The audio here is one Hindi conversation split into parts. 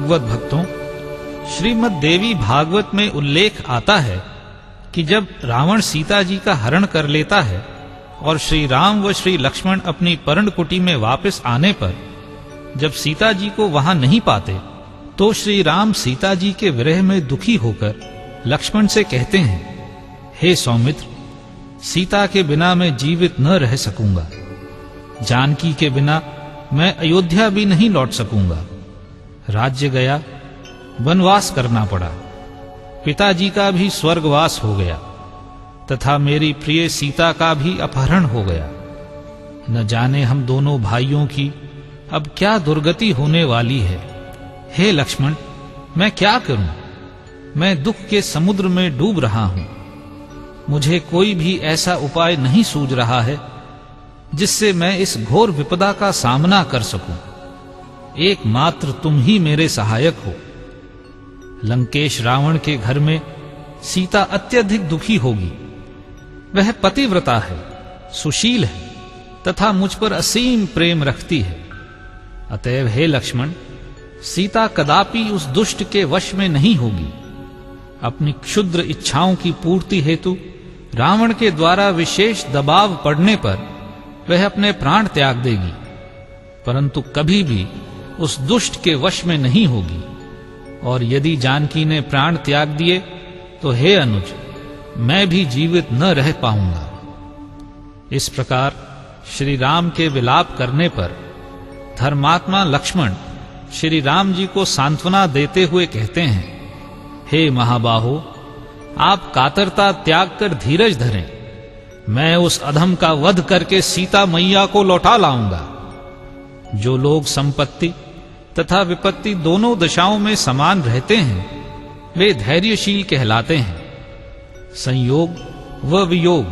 भगवत भक्तों, श्रीमद् देवी भागवत में उल्लेख आता है कि जब रावण सीता जी का हरण कर लेता है और श्री राम व श्री लक्ष्मण अपनी पर्णकुटी में वापस आने पर जब सीता जी को वहां नहीं पाते तो श्री राम सीता जी के विरह में दुखी होकर लक्ष्मण से कहते हैं, हे सौमित्र, सीता के बिना मैं जीवित न रह सकूंगा। जानकी के बिना मैं अयोध्या भी नहीं लौट सकूंगा। राज्य गया, वनवास करना पड़ा, पिताजी का भी स्वर्गवास हो गया तथा मेरी प्रिय सीता का भी अपहरण हो गया। न जाने हम दोनों भाइयों की अब क्या दुर्गति होने वाली है। हे लक्ष्मण, मैं क्या करूं? मैं दुख के समुद्र में डूब रहा हूं। मुझे कोई भी ऐसा उपाय नहीं सूझ रहा है जिससे मैं इस घोर विपदा का सामना कर सकूं। एकमात्र तुम ही मेरे सहायक हो। लंकेश रावण के घर में सीता अत्यधिक दुखी होगी। वह पतिव्रता है, सुशील है तथा मुझ पर असीम प्रेम रखती है। अतएव हे लक्ष्मण, सीता कदापि उस दुष्ट के वश में नहीं होगी। अपनी क्षुद्र इच्छाओं की पूर्ति हेतु रावण के द्वारा विशेष दबाव पड़ने पर वह अपने प्राण त्याग देगी, परंतु कभी भी उस दुष्ट के वश में नहीं होगी। और यदि जानकी ने प्राण त्याग दिए तो हे अनुज, मैं भी जीवित न रह पाऊंगा। इस प्रकार श्री राम के विलाप करने पर धर्मात्मा लक्ष्मण श्री राम जी को सांत्वना देते हुए कहते हैं, हे महाबाहो, आप कातरता त्याग कर धीरज धरें। मैं उस अधम का वध करके सीता मैया को लौटा लाऊंगा। जो लोग संपत्ति तथा विपत्ति दोनों दशाओं में समान रहते हैं वे धैर्यशील कहलाते हैं। संयोग व वियोग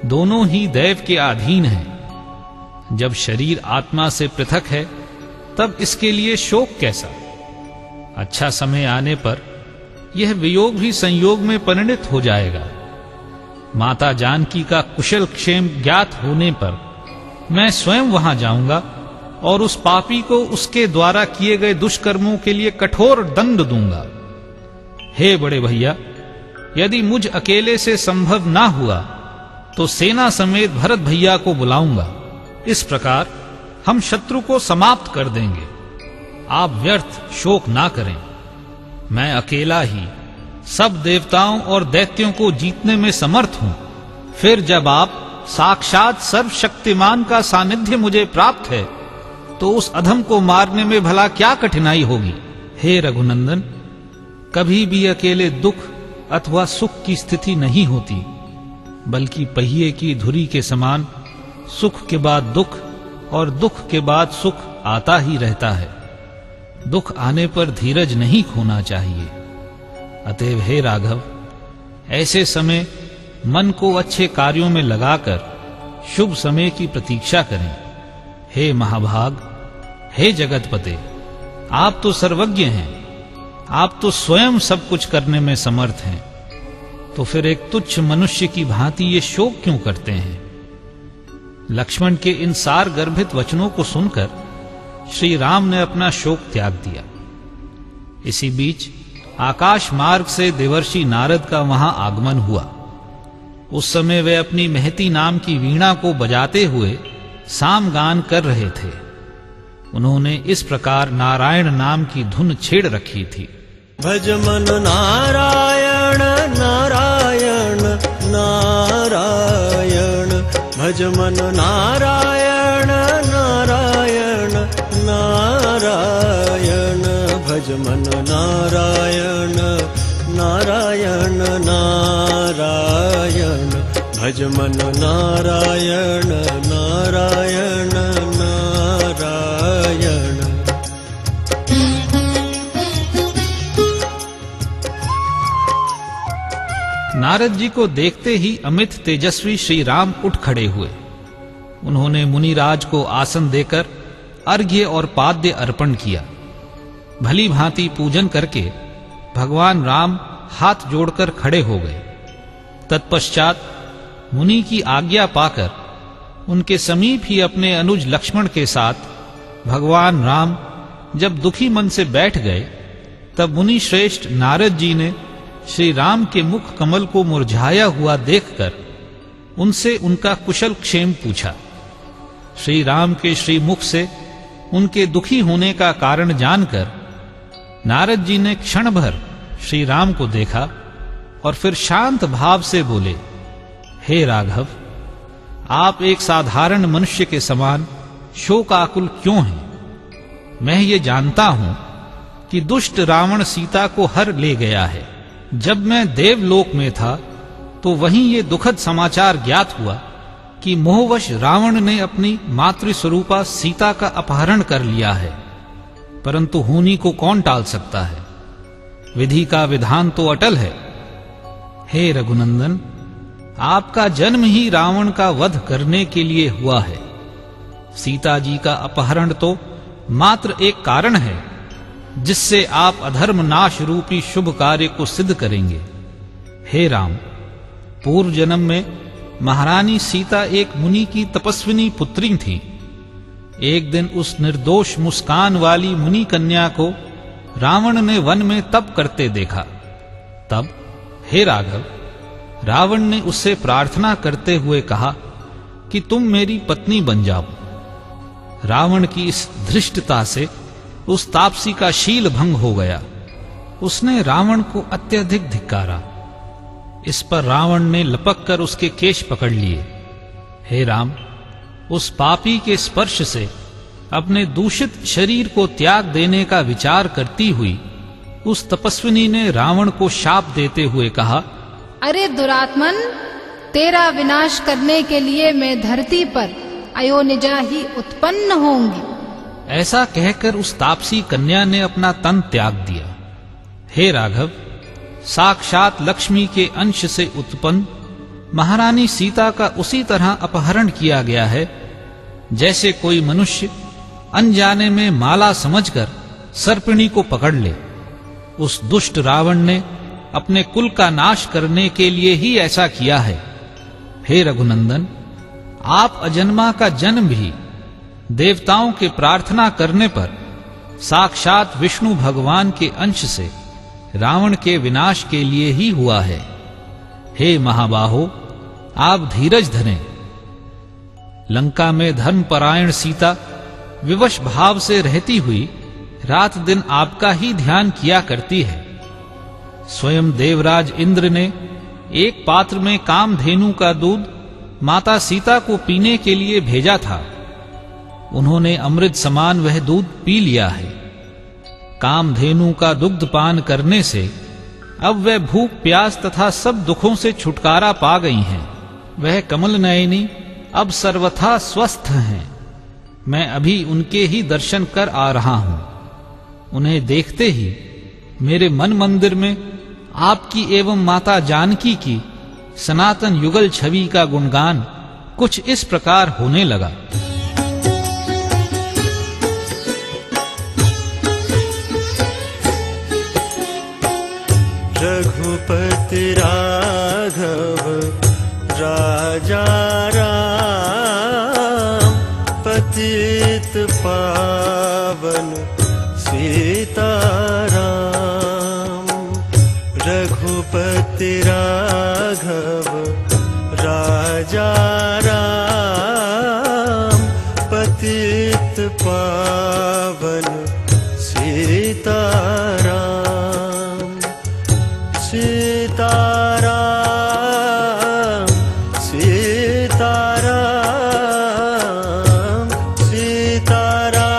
दोनों ही दैव के अधीन हैं। जब शरीर आत्मा से पृथक है तब इसके लिए शोक कैसा। अच्छा समय आने पर यह वियोग भी संयोग में परिणित हो जाएगा। माता जानकी का कुशल क्षेम ज्ञात होने पर मैं स्वयं वहां जाऊंगा और उस पापी को उसके द्वारा किए गए दुष्कर्मों के लिए कठोर दंड दूंगा। हे बड़े भैया, यदि मुझ अकेले से संभव ना हुआ तो सेना समेत भरत भैया को बुलाऊंगा। इस प्रकार हम शत्रु को समाप्त कर देंगे। आप व्यर्थ शोक ना करें। मैं अकेला ही सब देवताओं और दैत्यों को जीतने में समर्थ हूं। फिर जब आप साक्षात सर्वशक्तिमान का सानिध्य मुझे प्राप्त है तो उस अधम को मारने में भला क्या कठिनाई होगी। हे रघुनंदन, कभी भी अकेले दुख अथवा सुख की स्थिति नहीं होती, बल्कि पहिए की धुरी के समान सुख के बाद दुख और दुख के बाद सुख आता ही रहता है। दुख आने पर धीरज नहीं खोना चाहिए। अतएव हे राघव, ऐसे समय मन को अच्छे कार्यों में लगाकर शुभ समय की प्रतीक्षा करें। हे महाभाग, हे जगतपते, आप तो सर्वज्ञ हैं। आप तो स्वयं सब कुछ करने में समर्थ हैं। तो फिर एक तुच्छ मनुष्य की भांति ये शोक क्यों करते हैं। लक्ष्मण के इन सार गर्भित वचनों को सुनकर श्री राम ने अपना शोक त्याग दिया। इसी बीच आकाश मार्ग से देवर्षि नारद का वहां आगमन हुआ। उस समय वे अपनी महती नाम की वीणा को बजाते हुए सामगान कर रहे थे। उन्होंने इस प्रकार नारायण नाम की धुन छेड़ रखी थी। भज मन नारायण नारायण नारायण, भज मन नारायण नारायण नारायण, भज मन नारायण नारायण नारायण, भज मन नारायण नारायण नारायण। नारद जी को देखते ही अमित तेजस्वी श्री राम उठ खड़े हुए। उन्होंने मुनिराज को आसन देकर अर्घ्य और पाद्य अर्पण किया। भली भांति पूजन करके भगवान राम हाथ जोड़कर खड़े हो गए। तत्पश्चात मुनि की आज्ञा पाकर उनके समीप ही अपने अनुज लक्ष्मण के साथ भगवान राम जब दुखी मन से बैठ गए तब मुनि श्रेष्ठ नारद जी ने श्री राम के मुख कमल को मुरझाया हुआ देखकर उनसे उनका कुशल क्षेम पूछा। श्री राम के श्रीमुख से उनके दुखी होने का कारण जानकर नारद जी ने क्षण भर श्री राम को देखा और फिर शांत भाव से बोले, हे राघव, आप एक साधारण मनुष्य के समान शोकाकुल क्यों हैं? मैं ये जानता हूं कि दुष्ट रावण सीता को हर ले गया है। जब मैं देवलोक में था तो वहीं ये दुखद समाचार ज्ञात हुआ कि मोहवश रावण ने अपनी मातृस्वरूपा सीता का अपहरण कर लिया है, परंतु होनी को कौन टाल सकता है? विधि का विधान तो अटल है। हे रघुनंदन, आपका जन्म ही रावण का वध करने के लिए हुआ है। सीता जी का अपहरण तो मात्र एक कारण है जिससे आप अधर्म नाश रूपी शुभ कार्य को सिद्ध करेंगे। हे राम, पूर्व जन्म में महारानी सीता एक मुनि की तपस्विनी पुत्री थी। एक दिन उस निर्दोष मुस्कान वाली मुनि कन्या को रावण ने वन में तप करते देखा। तब हे राघव, रावण ने उससे प्रार्थना करते हुए कहा कि तुम मेरी पत्नी बन जाओ। रावण की इस धृष्टता से उस तापसी का शील भंग हो गया। उसने रावण को अत्यधिक धिक्कारा। इस पर रावण ने लपक कर उसके केश पकड़ लिए। हे राम, उस पापी के स्पर्श से अपने दूषित शरीर को त्याग देने का विचार करती हुई उस तपस्विनी ने रावण को शाप देते हुए कहा, अरे दुरात्मन, तेरा विनाश करने के लिए मैं धरती पर अयोनिजा ही उत्पन्न होंगी। ऐसा कहकर उस तापसी कन्या ने अपना तन त्याग दिया। हे राघव, साक्षात लक्ष्मी के अंश से उत्पन्न महारानी सीता का उसी तरह अपहरण किया गया है जैसे कोई मनुष्य अनजाने में माला समझकर सर्पिणी को पकड़ ले। उस दुष्ट रावण ने अपने कुल का नाश करने के लिए ही ऐसा किया है। हे रघुनंदन, आप अजन्मा का जन्म भी देवताओं के प्रार्थना करने पर साक्षात विष्णु भगवान के अंश से रावण के विनाश के लिए ही हुआ है। हे महाबाहो, आप धीरज धरें। लंका में धर्मपरायण सीता विवश भाव से रहती हुई रात दिन आपका ही ध्यान किया करती है। स्वयं देवराज इंद्र ने एक पात्र में कामधेनु का दूध माता सीता को पीने के लिए भेजा था। उन्होंने अमृत समान वह दूध पी लिया है। कामधेनु का दुग्धपान करने से अब वह भूख प्यास तथा सब दुखों से छुटकारा पा गई हैं। वह कमल नयनी अब सर्वथा स्वस्थ हैं। मैं अभी उनके ही दर्शन कर आ रहा हूं। उन्हें देखते ही मेरे मन मंदिर में आपकी एवं माता जानकी की सनातन युगल छवि का गुणगान कुछ इस प्रकार होने लगा। रघुपति राघव राजा राम, पतित पावन सीताराम। रघुपति राघव राजा राम, पतित पावन सीताराम। सीताराम सीताराम सीताराम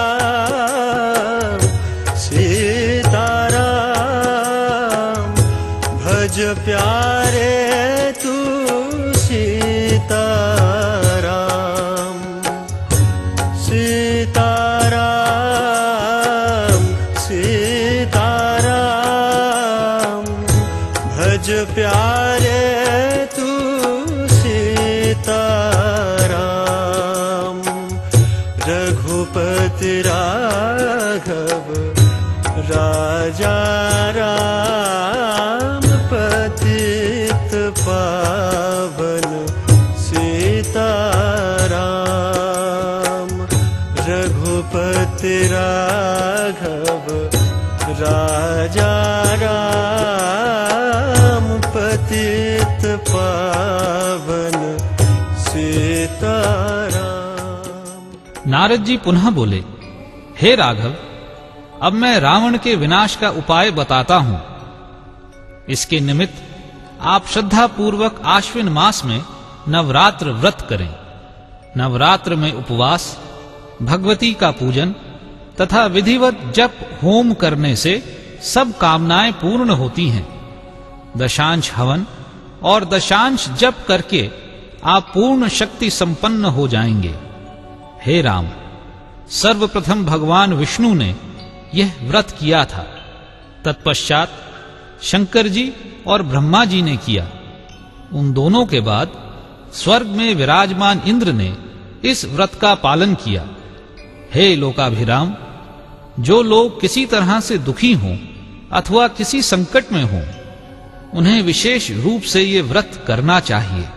सीताराम, भज प्यारे तू सीताराम। सीताराम सीताराम, भज प्यारे तू सीताराम। रघुपति राघव राजा राम, पतित पावन सीताराम। रघुपति राघव राजा पावन सीताराम। नारद जी पुनः बोले, हे राघव, अब मैं रावण के विनाश का उपाय बताता हूं। इसके निमित्त आप श्रद्धा पूर्वक आश्विन मास में नवरात्र व्रत करें। नवरात्र में उपवास, भगवती का पूजन तथा विधिवत जप होम करने से सब कामनाएं पूर्ण होती हैं। दशांश हवन और दशांश जप करके आप पूर्ण शक्ति संपन्न हो जाएंगे। हे राम, सर्वप्रथम भगवान विष्णु ने यह व्रत किया था। तत्पश्चात शंकर जी और ब्रह्मा जी ने किया। उन दोनों के बाद स्वर्ग में विराजमान इंद्र ने इस व्रत का पालन किया। हे लोकाभिराम, जो लोग किसी तरह से दुखी हों अथवा किसी संकट में हों, उन्हें विशेष रूप से ये व्रत करना चाहिए।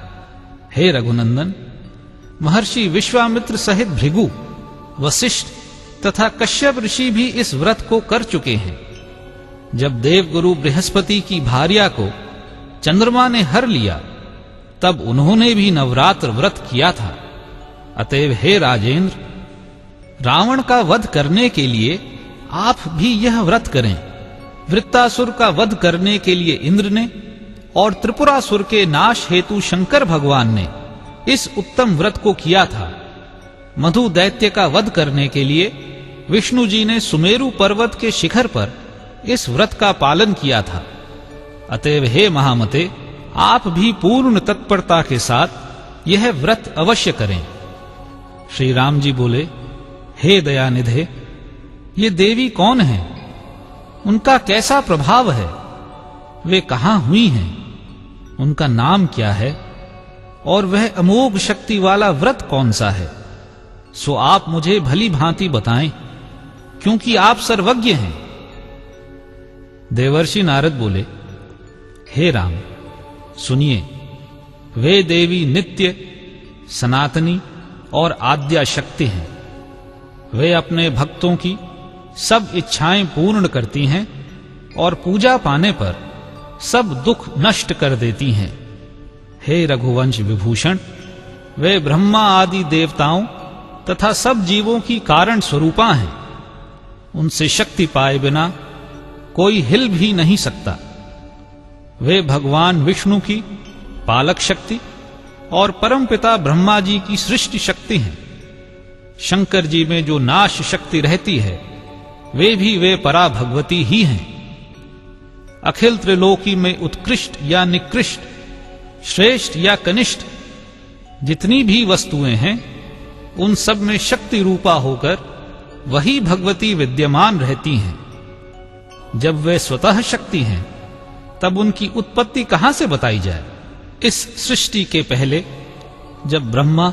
हे रघुनंदन, महर्षि विश्वामित्र सहित भृगु, वशिष्ठ तथा कश्यप ऋषि भी इस व्रत को कर चुके हैं। जब देवगुरु बृहस्पति की भार्या को चंद्रमा ने हर लिया, तब उन्होंने भी नवरात्र व्रत किया था। अतएव हे राजेंद्र, रावण का वध करने के लिए आप भी यह व्रत करें। वृत्तासुर का वध करने के लिए इंद्र ने और त्रिपुरासुर के नाश हेतु शंकर भगवान ने इस उत्तम व्रत को किया था। मधु दैत्य का वध करने के लिए विष्णु जी ने सुमेरु पर्वत के शिखर पर इस व्रत का पालन किया था। अतएव हे महामते, आप भी पूर्ण तत्परता के साथ यह व्रत अवश्य करें। श्री राम जी बोले, हे दयानिधे, ये देवी कौन है? उनका कैसा प्रभाव है? वे कहां हुई हैं? उनका नाम क्या है? और वह अमोघ शक्ति वाला व्रत कौन सा है? सो आप मुझे भली भांति बताएं, क्योंकि आप सर्वज्ञ हैं। देवर्षि नारद बोले, हे राम, सुनिए, वे देवी नित्य, सनातनी और आद्या शक्ति हैं। वे अपने भक्तों की सब इच्छाएं पूर्ण करती हैं और पूजा पाने पर सब दुख नष्ट कर देती हैं। हे रघुवंश विभूषण, वे ब्रह्मा आदि देवताओं तथा सब जीवों की कारण स्वरूपा हैं। उनसे शक्ति पाए बिना कोई हिल भी नहीं सकता। वे भगवान विष्णु की पालक शक्ति और परमपिता ब्रह्मा जी की सृष्टि शक्ति हैं। शंकर जी में जो नाश शक्ति रहती है, वे परा भगवती ही हैं। अखिल त्रिलोकी में उत्कृष्ट या निकृष्ट, श्रेष्ठ या कनिष्ठ जितनी भी वस्तुएं हैं, उन सब में शक्ति रूपा होकर वही भगवती विद्यमान रहती हैं। जब वे स्वतः शक्ति हैं, तब उनकी उत्पत्ति कहां से बताई जाए? इस सृष्टि के पहले जब ब्रह्मा,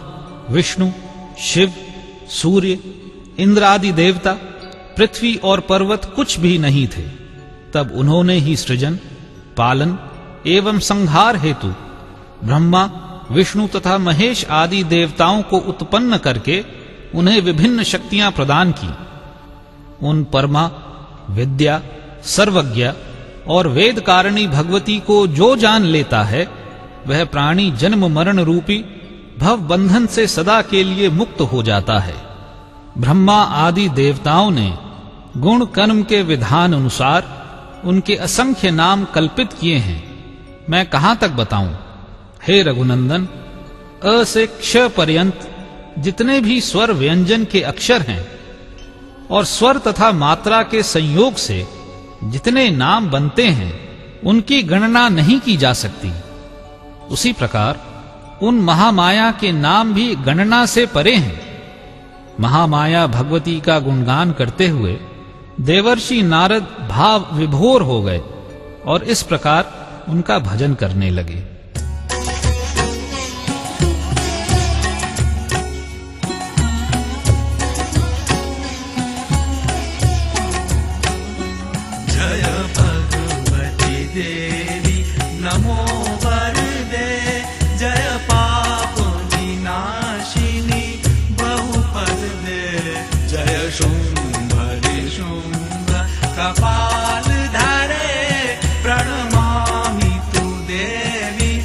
विष्णु, शिव, सूर्य, इंद्र आदि देवता, पृथ्वी और पर्वत कुछ भी नहीं थे, तब उन्होंने ही सृजन, पालन एवं संहार हेतु ब्रह्मा, विष्णु तथा महेश आदि देवताओं को उत्पन्न करके उन्हें विभिन्न शक्तियां प्रदान की। उन परमा, विद्या, सर्वज्ञ और वेद कारिणी भगवती को जो जान लेता है, वह प्राणी जन्म मरण रूपी भव बंधन से सदा के लिए मुक्त हो जाता है। ब्रह्मा आदि देवताओं ने गुण कर्म के विधान अनुसार उनके असंख्य नाम कल्पित किए हैं। मैं कहां तक बताऊं? हे रघुनंदन, अ से क्ष पर्यंत जितने भी स्वर व्यंजन के अक्षर हैं और स्वर तथा मात्रा के संयोग से जितने नाम बनते हैं, उनकी गणना नहीं की जा सकती। उसी प्रकार उन महामाया के नाम भी गणना से परे हैं। महामाया भगवती का गुणगान करते हुए देवर्षि नारद भाव विभोर हो गए और इस प्रकार उनका भजन करने लगे। जय भगवती देवी नमो वरदे, जय पाप विनाशिनी बहुपद दे, जय शुंभ निशुंभ कपाल धरे, प्रणमामि तु देवी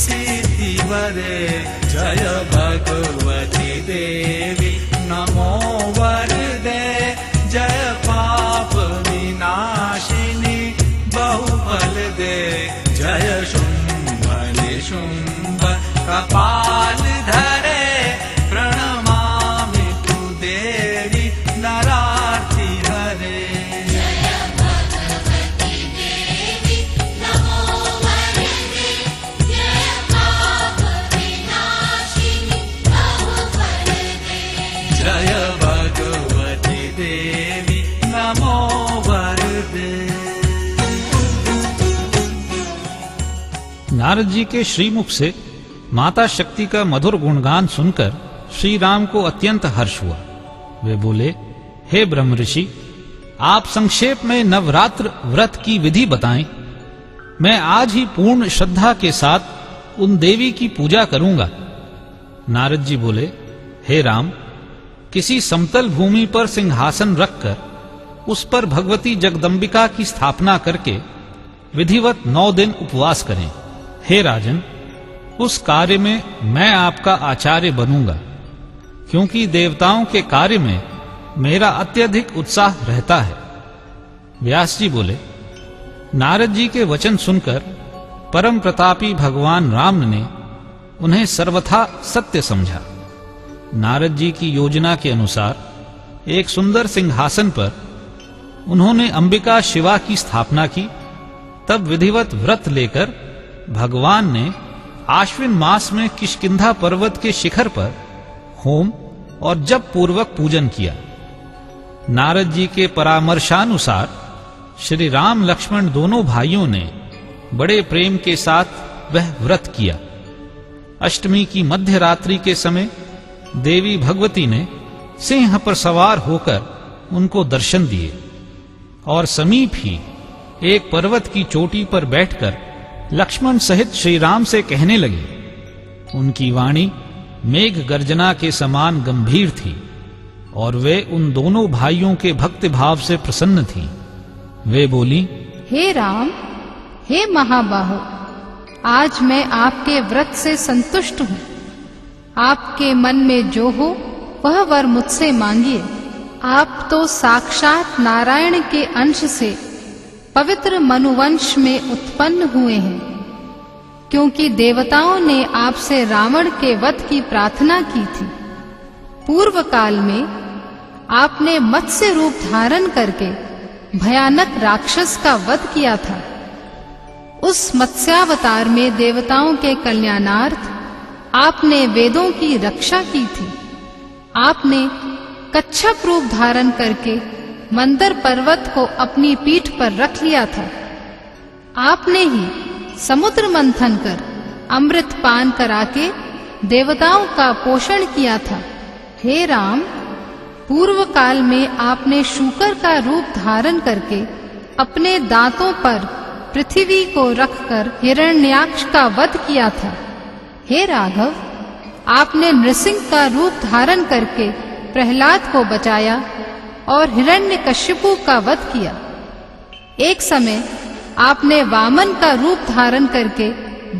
सिद्धि वरे जय भगवती देवी नमो वरदे जय पाप विनाशिनी बहुफल दे जय शुंभ निशुंभ कपाल धरे प्रणमामि तु देवी नरार्ति हरे जय भगवती देवी नमो वरदे। नारद जी के श्रीमुख से माता शक्ति का मधुर गुणगान सुनकर श्री राम को अत्यंत हर्ष हुआ। वे बोले, हे ब्रह्म ऋषि, आप संक्षेप में नवरात्र व्रत की विधि बताएं। मैं आज ही पूर्ण श्रद्धा के साथ उन देवी की पूजा करूंगा। नारद जी बोले, हे राम, किसी समतल भूमि पर सिंहासन रखकर उस पर भगवती जगदम्बिका की स्थापना करके विधिवत 9 दिन उपवास करें। हे राजन, उस कार्य में मैं आपका आचार्य बनूंगा, क्योंकि देवताओं के कार्य में मेरा अत्यधिक उत्साह रहता है। व्यास जी बोले, नारद जी के वचन सुनकर परम प्रतापी भगवान राम ने उन्हें सर्वथा सत्य समझा। नारद जी की योजना के अनुसार एक सुंदर सिंहासन पर उन्होंने अंबिका शिवा की स्थापना की। तब विधिवत व्रत लेकर भगवान ने आश्विन मास में किष्किंधा पर्वत के शिखर पर होम और जप पूर्वक पूजन किया। नारद जी के परामर्शानुसार श्री राम लक्ष्मण दोनों भाइयों ने बड़े प्रेम के साथ वह व्रत किया। अष्टमी की मध्य रात्रि के समय देवी भगवती ने सिंह पर सवार होकर उनको दर्शन दिए और समीप ही एक पर्वत की चोटी पर बैठकर लक्ष्मण सहित श्री राम से कहने लगी। उनकी वाणी मेघ गर्जना के समान गंभीर थी और वे उन दोनों भाइयों के भक्ति भाव से प्रसन्न थीं। वे बोली, हे राम, हे महाबाहो, आज मैं आपके व्रत से संतुष्ट हूँ। आपके मन में जो हो वह वर मुझसे मांगिए। आप तो साक्षात नारायण के अंश से पवित्र मनुवंश में उत्पन्न हुए हैं, क्योंकि देवताओं ने आपसे रावण के वध की प्रार्थना की थी। पूर्व काल में आपने मत्स्य रूप धारण करके भयानक राक्षस का वध किया था। उस मत्स्यावतार में देवताओं के कल्याणार्थ आपने वेदों की रक्षा की थी। आपने कच्छप रूप धारण करके मंदर पर्वत को अपनी पीठ पर रख लिया था। आपने ही समुद्र मंथन कर अमृत पान कराके देवताओं का पोषण किया था। हे राम, पूर्व काल में आपने शूकर का रूप धारण करके अपने दांतों पर पृथ्वी को रखकर हिरण्याक्ष का वध किया था। हे राघव, आपने नृसिंह का रूप धारण करके प्रहलाद को बचाया और हिरण्यकशिपु का वध किया। एक समय आपने वामन का रूप धारण करके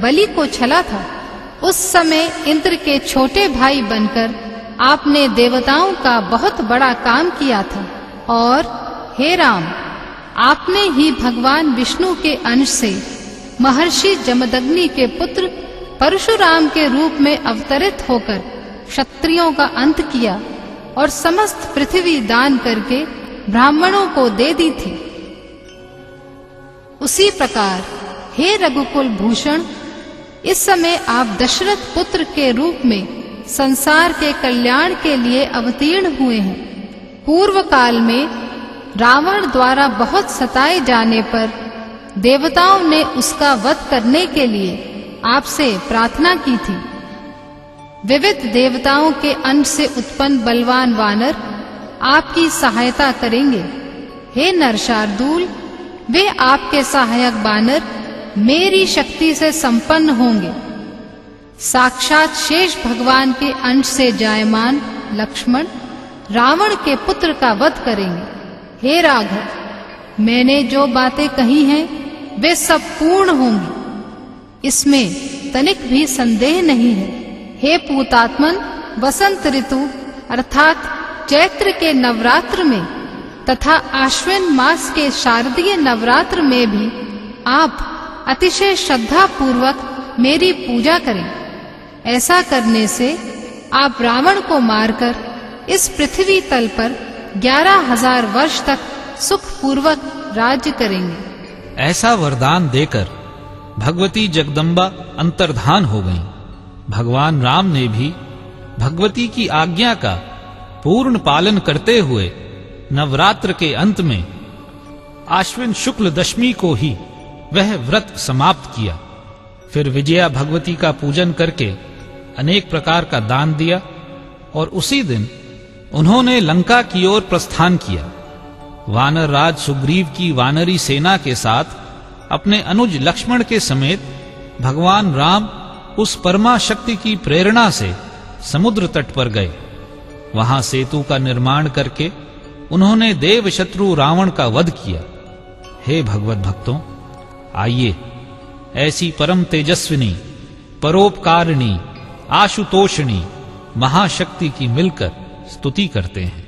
बलि को छला था। उस समय इंद्र के छोटे भाई बनकर आपने देवताओं का बहुत बड़ा काम किया था। और हे राम, आपने ही भगवान विष्णु के अंश से महर्षि जमदग्नि के पुत्र परशुराम के रूप में अवतरित होकर क्षत्रियों का अंत किया और समस्त पृथ्वी दान करके ब्राह्मणों को दे दी थी। उसी प्रकार हे रघुकुल भूषण, इस समय आप दशरथ पुत्र के रूप में संसार के कल्याण के लिए अवतीर्ण हुए हैं। पूर्व काल में रावण द्वारा बहुत सताए जाने पर देवताओं ने उसका वध करने के लिए आपसे प्रार्थना की थी। विविध देवताओं के अंश से उत्पन्न बलवान वानर आपकी सहायता करेंगे। हे नरशार्दूल, वे आपके सहायक बानर मेरी शक्ति से संपन्न होंगे। साक्षात शेष भगवान के अंश से जायमान लक्ष्मण रावण के पुत्र का वध करेंगे। हे राघव, मैंने जो बातें कही हैं वे सब पूर्ण होंगी। इसमें तनिक भी संदेह नहीं है। हे पूतात्मन, वसंत ऋतु अर्थात चैत्र के नवरात्र में तथा आश्विन मास के शारदीय नवरात्र में भी आप अतिशय श्रद्धा पूर्वक मेरी पूजा करें। ऐसा करने से आप रावण को मारकर इस पृथ्वी तल पर 11,000 वर्ष तक सुख पूर्वक राज्य करेंगे। ऐसा वरदान देकर भगवती जगदम्बा अंतर्धान हो गईं। भगवान राम ने भी भगवती की आज्ञा का पूर्ण पालन करते हुए नवरात्र के अंत में आश्विन शुक्ल दशमी को ही वह व्रत समाप्त किया। फिर विजया भगवती का पूजन करके अनेक प्रकार का दान दिया और उसी दिन उन्होंने लंका की ओर प्रस्थान किया। वानर राज सुग्रीव की वानरी सेना के साथ अपने अनुज लक्ष्मण के समेत भगवान राम उस परमा शक्ति की प्रेरणा से समुद्र तट पर गए। वहां सेतु का निर्माण करके उन्होंने देव शत्रु रावण का वध किया। हे भगवत भक्तों, आइए ऐसी परम तेजस्विनी, परोपकारिणी, आशुतोषिणी महाशक्ति की मिलकर स्तुति करते हैं।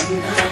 गंगा